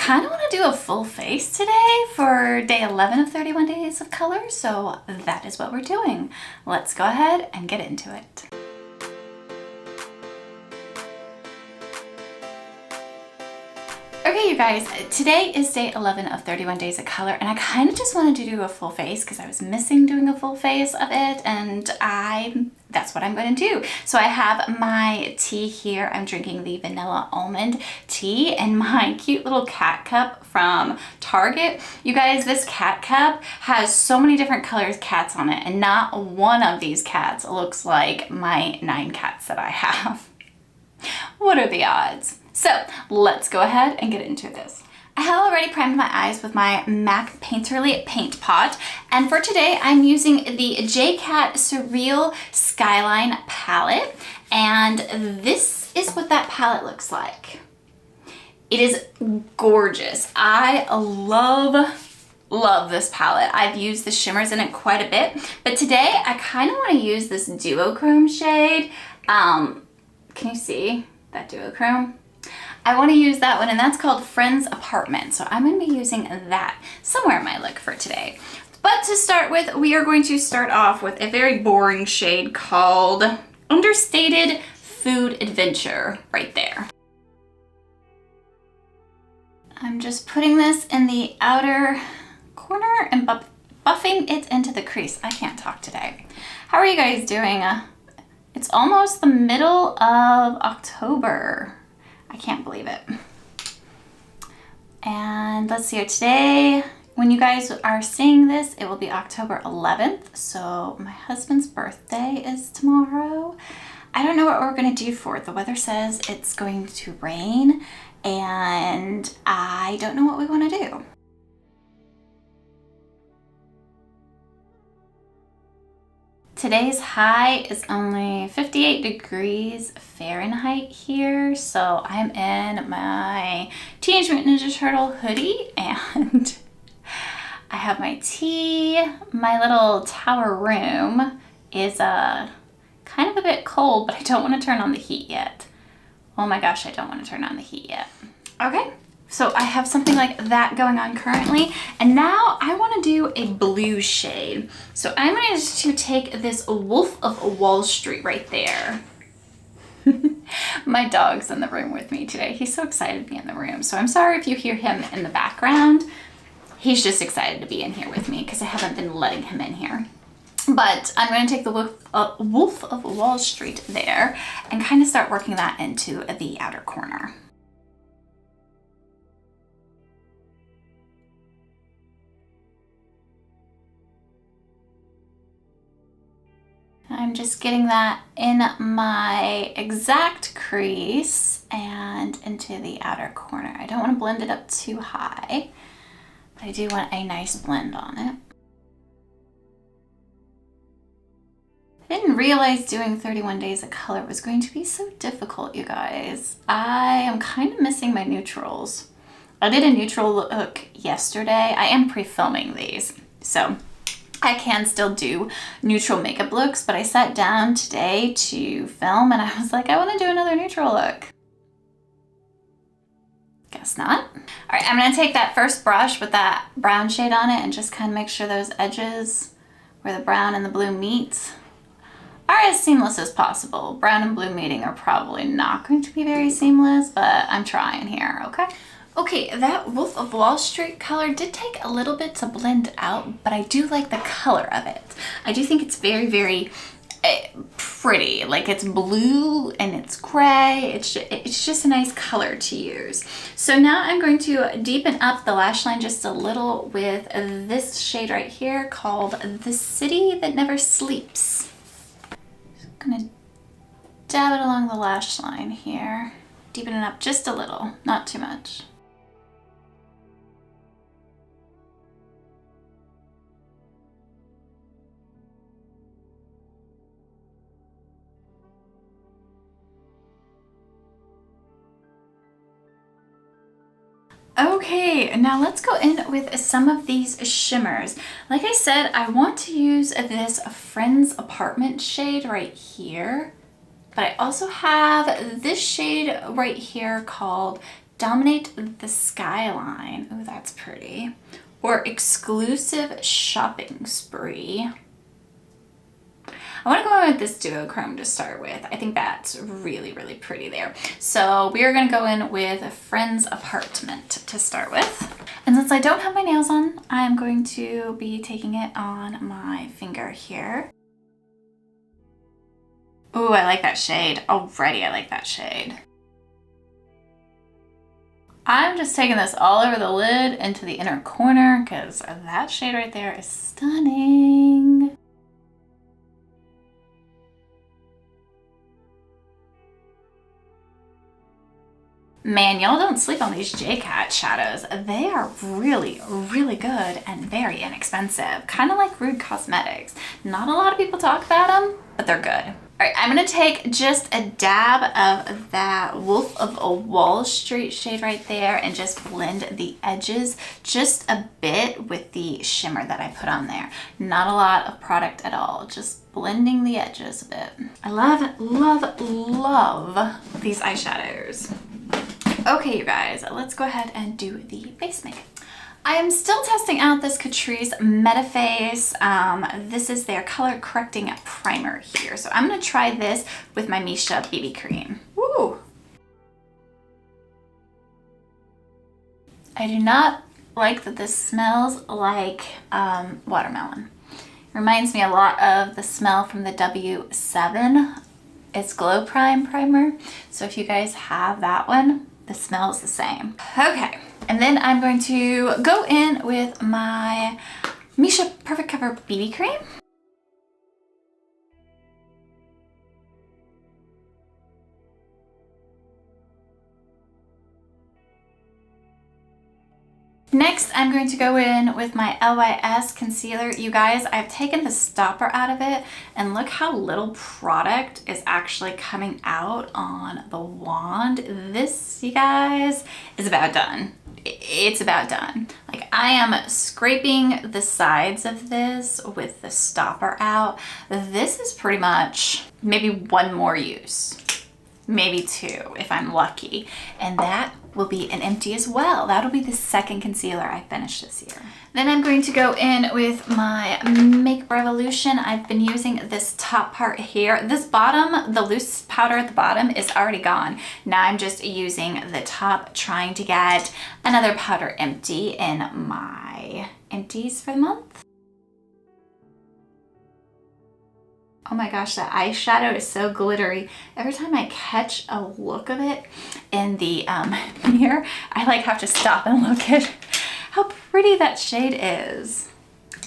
kind of want to do a full face today for day 11 of 31 days of color, so that is what we're doing. Let's go ahead and get into it. Okay, you guys, today is day 11 of 31 days of color, and I kind of just wanted to do a full face because I was missing doing a full face of it, and that's what I'm going to do. So I have my tea here. I'm drinking the vanilla almond tea in my cute little cat cup from Target. You guys, this cat cup has so many different colors cats on it, and not one of these cats looks like my 9 cats that I have. What are the odds? So let's go ahead and get into this. I have already primed my eyes with my MAC Painterly Paint Pot, and for today I'm using the Jcat Surreal Skyline palette, and this is what that palette looks like. It is gorgeous. I love this palette. I've used the shimmers in it quite a bit, but today I kind of want to use this duochrome shade. Can you see that duochrome? I want to use that one, and that's called Friend's Apartment. So I'm going to be using that somewhere in my look for today. But to start with, we are going to start off with a very boring shade called Understated Food Adventure right there. I'm just putting this in the outer corner and buffing it into the crease. I can't talk today. How are you guys doing? It's almost the middle of October. I can't believe it. And let's see here, today, when you guys are seeing this, it will be October 11th. So my husband's birthday is tomorrow. I don't know what we're gonna do for it. The weather says it's going to rain, and I don't know what we wanna do. Today's high is only 58 degrees Fahrenheit here, so I'm in my Teenage Mutant Ninja Turtle hoodie, and I have my tea. My little tower room is kind of a bit cold, but I don't want to turn on the heat yet. Oh my gosh, I don't want to turn on the heat yet. Okay. So I have something like that going on currently, and now I want to do a blue shade. So I'm going to take this Wolf of Wall Street right there. My dog's in the room with me today. He's so excited to be in the room. So I'm sorry if you hear him in the background. He's just excited to be in here with me because I haven't been letting him in here. But I'm going to take the Wolf of Wall Street there and kind of start working that into the outer corner. I'm just getting that in my exact crease and into the outer corner. I don't want to blend it up too high, but I do want a nice blend on it. I didn't realize doing 31 days of color was going to be so difficult, you guys. I am kind of missing my neutrals. I did a neutral look yesterday. I am pre-filming these, so I can still do neutral makeup looks, but I sat down today to film and I was like, I want to do another neutral look. Guess not. All right, I'm gonna take that first brush with that brown shade on it and just kind of make sure those edges where the brown and the blue meet are as seamless as possible. Brown and blue meeting are probably not going to be very seamless, but I'm trying here, okay? Okay, that Wolf of Wall Street color did take a little bit to blend out, but I do like the color of it. I do think it's very, very pretty. Like, it's blue and it's gray. It's just a nice color to use. So now I'm going to deepen up the lash line just a little with this shade right here called The City That Never Sleeps. Just gonna dab it along the lash line here. Deepen it up just a little, not too much. Okay, now let's go in with some of these shimmers. Like I said, I want to use this Friend's Apartment shade right here, but I also have this shade right here called Dominate the Skyline. Oh, that's pretty. Or Exclusive Shopping Spree. I want to go in with this duochrome to start with. I think that's really, really pretty there. So we are going to go in with Friend's Apartment to start with. And since I don't have my nails on, I'm going to be taking it on my finger here. Ooh, I like that shade. Already I like that shade. I'm just taking this all over the lid into the inner corner because that shade right there is stunning. Man, y'all don't sleep on these Jcat shadows. They are really, really good and very inexpensive. Kind of like Rude Cosmetics. Not a lot of people talk about them, but they're good. All right, I'm gonna take just a dab of that Wolf of Wall Street shade right there and just blend the edges just a bit with the shimmer that I put on there. Not a lot of product at all, just blending the edges a bit. I love, love, love these eyeshadows. Okay, you guys, let's go ahead and do the base makeup. I am still testing out this Catrice Metaface. This is their color correcting primer here. So I'm gonna try this with my Missha BB cream. Woo! I do not like that this smells like watermelon. Reminds me a lot of the smell from the W7. It's Glow Prime Primer. So if you guys have that one, the smell is the same. Okay, and then I'm going to go in with my Missha Perfect Cover BB cream. Next, I'm going to go in with my LYS concealer. You guys, I've taken the stopper out of it and look how little product is actually coming out on the wand. This, you guys, is about done. It's about done. Like, I am scraping the sides of this with the stopper out. This is pretty much maybe one more use. Maybe two if I'm lucky, and that will be an empty as well. That'll be the second concealer I finished this year. Then I'm going to go in with my Makeup Revolution. I've been using this top part here. This bottom, the loose powder at the bottom is already gone. Now I'm just using the top, trying to get another powder empty in my empties for the month. Oh my gosh, that eyeshadow is so glittery. Every time I catch a look of it in the mirror, I like have to stop and look at how pretty that shade is.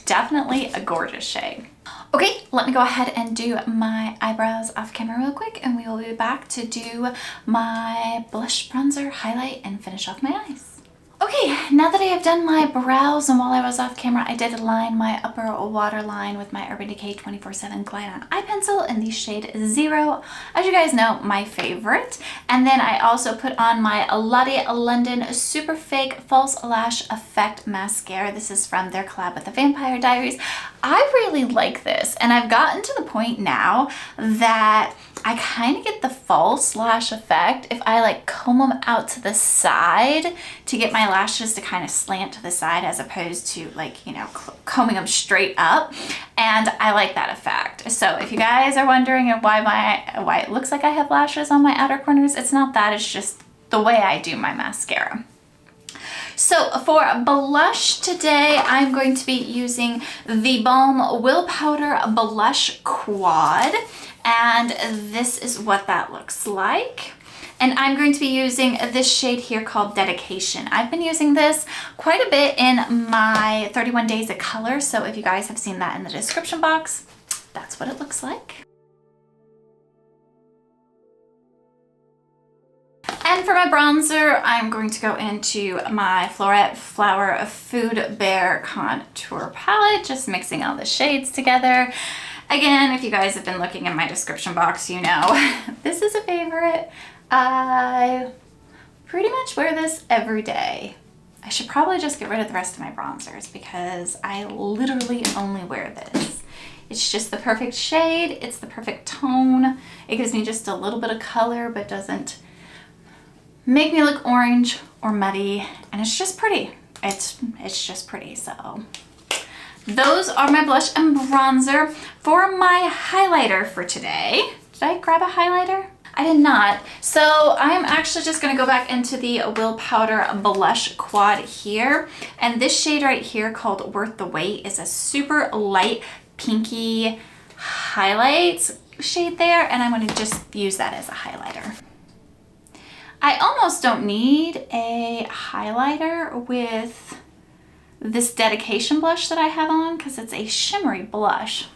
Definitely a gorgeous shade. Okay, let me go ahead and do my eyebrows off camera real quick, and we will be back to do my blush, bronzer, highlight, and finish off my eyes. Okay, now that I have done my brows, and while I was off camera, I did line my upper waterline with my Urban Decay 24/7 Glide On Eye Pencil in the shade 0. As you guys know, my favorite. And then I also put on my Lottie London Superfake False Lash Effect Mascara. This is from their collab with the Vampire Diaries. I really like this, and I've gotten to the point now that I kind of get the false lash effect if I like comb them out to the side to get my lashes to kind of slant to the side, as opposed to, like, you know, combing them straight up. And I like that effect. So if you guys are wondering why it looks like I have lashes on my outer corners, it's not that, it's just the way I do my mascara. So for blush today, I'm going to be using the Balm Will Powder Blush Quad. And this is what that looks like. And I'm going to be using this shade here called Dedication. I've been using this quite a bit in my 31 Days of Color. So if you guys have seen that in the description box, that's what it looks like. And for my bronzer, I'm going to go into my Florette Flower Food Bear Contour Palette, just mixing all the shades together. Again, if you guys have been looking in my description box, you know this is a favorite. I pretty much wear this every day. I should probably just get rid of the rest of my bronzers because I literally only wear this. It's just the perfect shade. It's the perfect tone. It gives me just a little bit of color, but doesn't make me look orange or muddy, and it's just pretty. It's just pretty. So those are my blush and bronzer. For my highlighter for today, did I grab a highlighter? I did not. So I'm actually just gonna go back into the Will Powder Blush Quad here. And this shade right here called Worth the Wait is a super light pinky highlight shade there. And I'm gonna just use that as a highlighter. I almost don't need a highlighter with this dedication blush that I have on because it's a shimmery blush.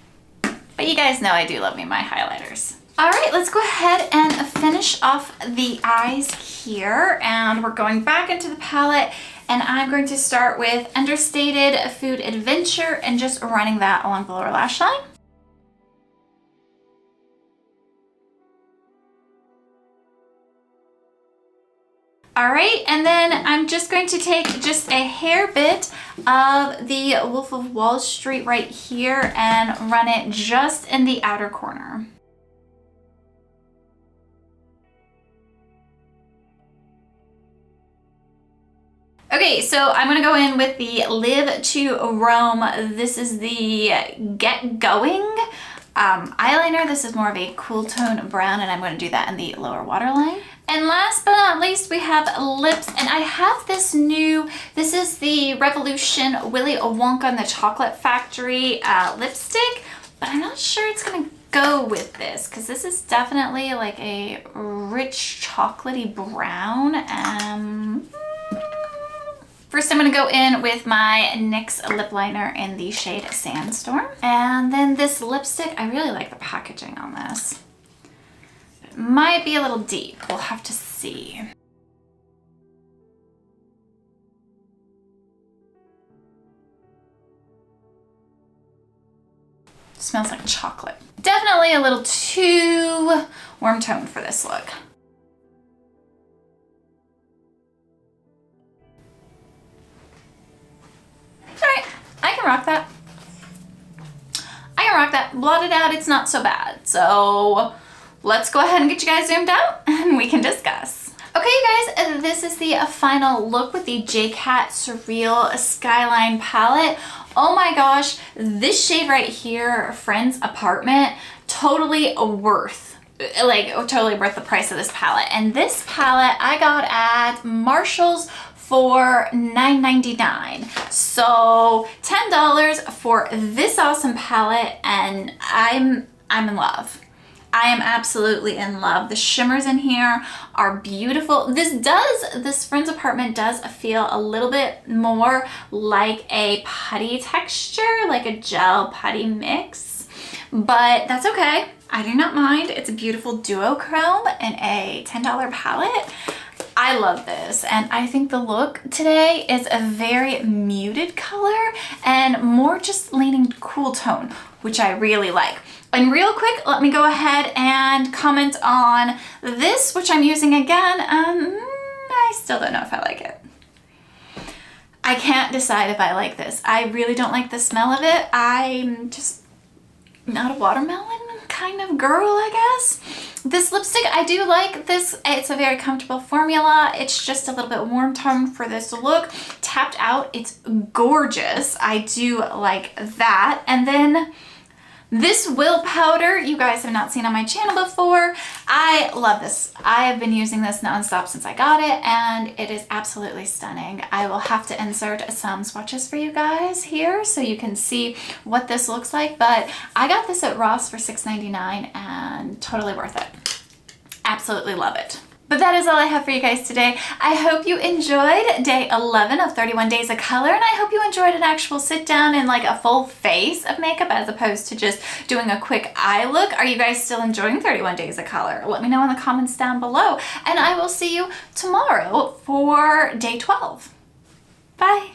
But you guys know I do love me my highlighters. All right, let's go ahead and finish off the eyes here. And we're going back into the palette, and I'm going to start with Understated Food Adventure and just running that along the lower lash line. All right, and then I'm just going to take just a hair bit of the Wolf of Wall Street right here and run it just in the outer corner. Okay, so I'm gonna go in with the Live to Roam. This is the Get Going eyeliner. This is more of a cool tone brown, and I'm gonna do that in the lower waterline. And last but not least, we have lips, and I have this is the Revolution Willy Wonka and the Chocolate Factory lipstick, but I'm not sure it's gonna go with this because this is definitely like a rich chocolatey brown. First, I'm gonna go in with my NYX lip liner in the shade Sandstorm. And then this lipstick, I really like the packaging on this. It might be a little deep, we'll have to see. Smells like chocolate. Definitely a little too warm toned for this look. I can rock that. I can rock that. Blot it out, it's not so bad. So let's go ahead and get you guys zoomed out and we can discuss. Okay, you guys, this is the final look with the Jcat Surreal Skyline palette. Oh my gosh, this shade right here, Friend's Apartment, totally worth the price of this palette. And this palette I got at Marshall's for $9.99. So $10 for this awesome palette, and I'm in love. I am absolutely in love. The shimmers in here are beautiful. This Friend's Apartment does feel a little bit more like a putty texture, like a gel putty mix, but that's okay. I do not mind. It's a beautiful duochrome in a $10 palette. I love this, and I think the look today is a very muted color and more just leaning cool tone, which I really like. And real quick, let me go ahead and comment on this, which I'm using again. I still don't know if I like it. I can't decide if I like this. I really don't like the smell of it. I'm just not a watermelon kind of girl, I guess. This lipstick, I do like this. It's a very comfortable formula. It's just a little bit warm tone for this look. Tapped out, it's gorgeous. I do like that. And then this Will powder, you guys have not seen on my channel before. I love this. I have been using this nonstop since I got it, and it is absolutely stunning. I will have to insert some swatches for you guys here so you can see what this looks like, but I got this at Ross for $6.99 and totally worth it. Absolutely love it. But that is all I have for you guys today. I hope you enjoyed day 11 of 31 Days of Color, and I hope you enjoyed an actual sit down and like a full face of makeup as opposed to just doing a quick eye look. Are you guys still enjoying 31 Days of Color? Let me know in the comments down below, and I will see you tomorrow for day 12. Bye.